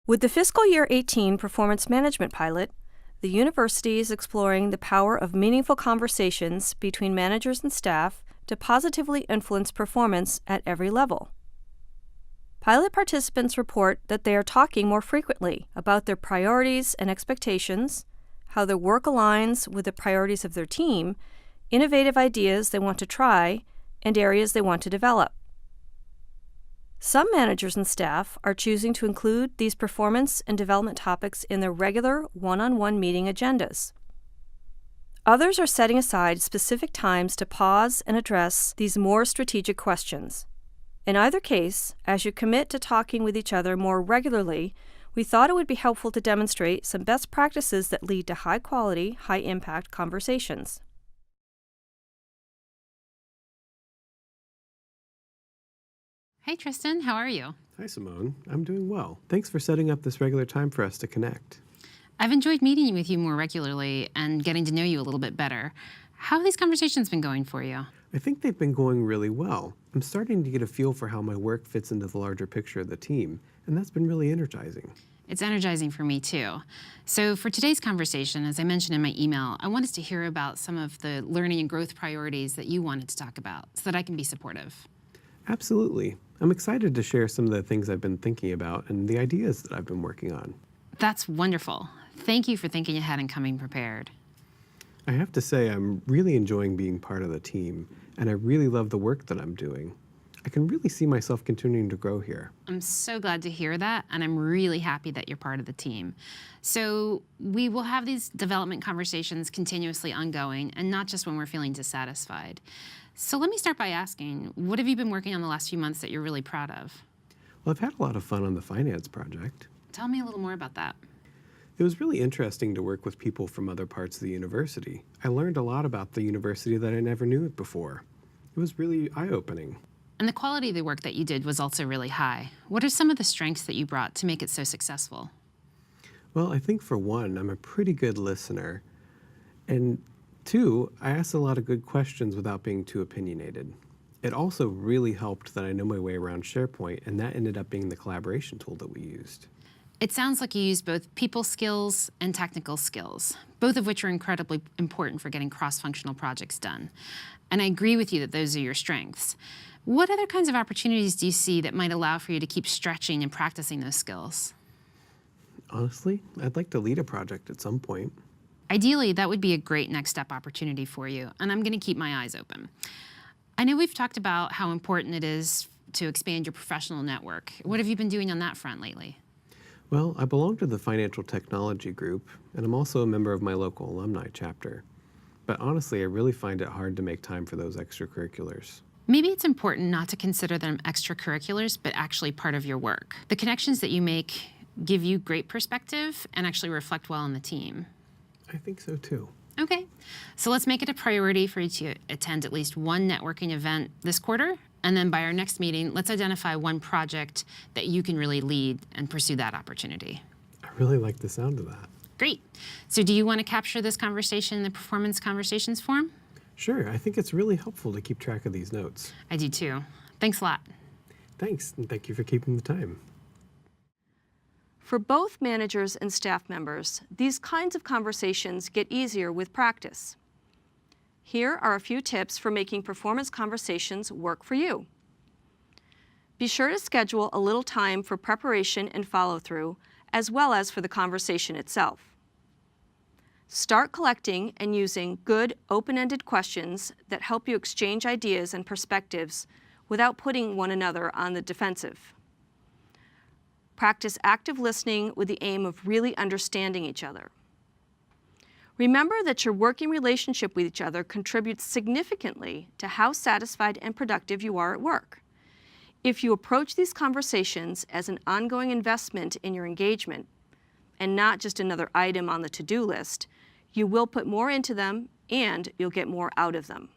With the fiscal year 18 performance management pilot, the university is exploring the power of meaningful conversations between managers and staff to positively influence performance at every level. Pilot participants report that they are talking more frequently about their priorities and expectations, how their work aligns with the priorities of their team, innovative ideas they want to try, and areas they want to develop. Some managers and staff are choosing to include these performance and development topics in their regular one-on-one meeting agendas. Others are setting aside specific times to pause and address these more strategic questions. In either case, as you commit to talking with each other more regularly, we thought it would be helpful to demonstrate some best practices that lead to high-quality, high-impact conversations. Hey Tristan, how are you? Hi Simone, I'm doing well. Thanks for setting up this regular time for us to connect. I've enjoyed meeting with you more regularly and getting to know you a little bit better. How have these conversations been going for you? I think they've been going really well. I'm starting to get a feel for how my work fits into the larger picture of the team, and that's been really energizing. It's energizing for me too. So for today's conversation, as I mentioned in my email, I wanted to hear about some of the learning and growth priorities that you wanted to talk about so that I can be supportive. Absolutely. I'm excited to share some of the things I've been thinking about and the ideas that I've been working on. That's wonderful. Thank you for thinking ahead and coming prepared. I have to say I'm really enjoying being part of the team, and I really love the work that I'm doing. I can really see myself continuing to grow here. I'm so glad to hear that, and I'm really happy that you're part of the team. So we will have these development conversations continuously ongoing, and not just when we're feeling dissatisfied. So let me start by asking, what have you been working on the last few months that you're really proud of? Well, I've had a lot of fun on the finance project. Tell me a little more about that. It was really interesting to work with people from other parts of the university. I learned a lot about the university that I never knew before. It was really eye-opening. And the quality of the work that you did was also really high. What are some of the strengths that you brought to make it so successful? Well, I think for one, I'm a pretty good listener. And two, I asked a lot of good questions without being too opinionated. It also really helped that I know my way around SharePoint, and that ended up being the collaboration tool that we used. It sounds like you used both people skills and technical skills, both of which are incredibly important for getting cross-functional projects done. And I agree with you that those are your strengths. What other kinds of opportunities do you see that might allow for you to keep stretching and practicing those skills? Honestly, I'd like to lead a project at some point. Ideally, that would be a great next step opportunity for you, and I'm going to keep my eyes open. I know we've talked about how important it is to expand your professional network. What have you been doing on that front lately? Well, I belong to the financial technology group, and I'm also a member of my local alumni chapter. But honestly, I really find it hard to make time for those extracurriculars. Maybe it's important not to consider them extracurriculars, but actually part of your work. The connections that you make give you great perspective and actually reflect well on the team. I think so too. Okay, so let's make it a priority for you to attend at least one networking event this quarter, and then by our next meeting, let's identify one project that you can really lead and pursue that opportunity. I really like the sound of that. Great. So do you want to capture this conversation in the performance conversations form? Sure, I think it's really helpful to keep track of these notes. I do too. Thanks a lot. Thanks, and thank you for keeping the time. For both managers and staff members, these kinds of conversations get easier with practice. Here are a few tips for making performance conversations work for you. Be sure to schedule a little time for preparation and follow-through, as well as for the conversation itself. Start collecting and using good, open-ended questions that help you exchange ideas and perspectives without putting one another on the defensive. Practice active listening with the aim of really understanding each other. Remember that your working relationship with each other contributes significantly to how satisfied and productive you are at work. If you approach these conversations as an ongoing investment in your engagement, and not just another item on the to-do list, you will put more into them and you'll get more out of them.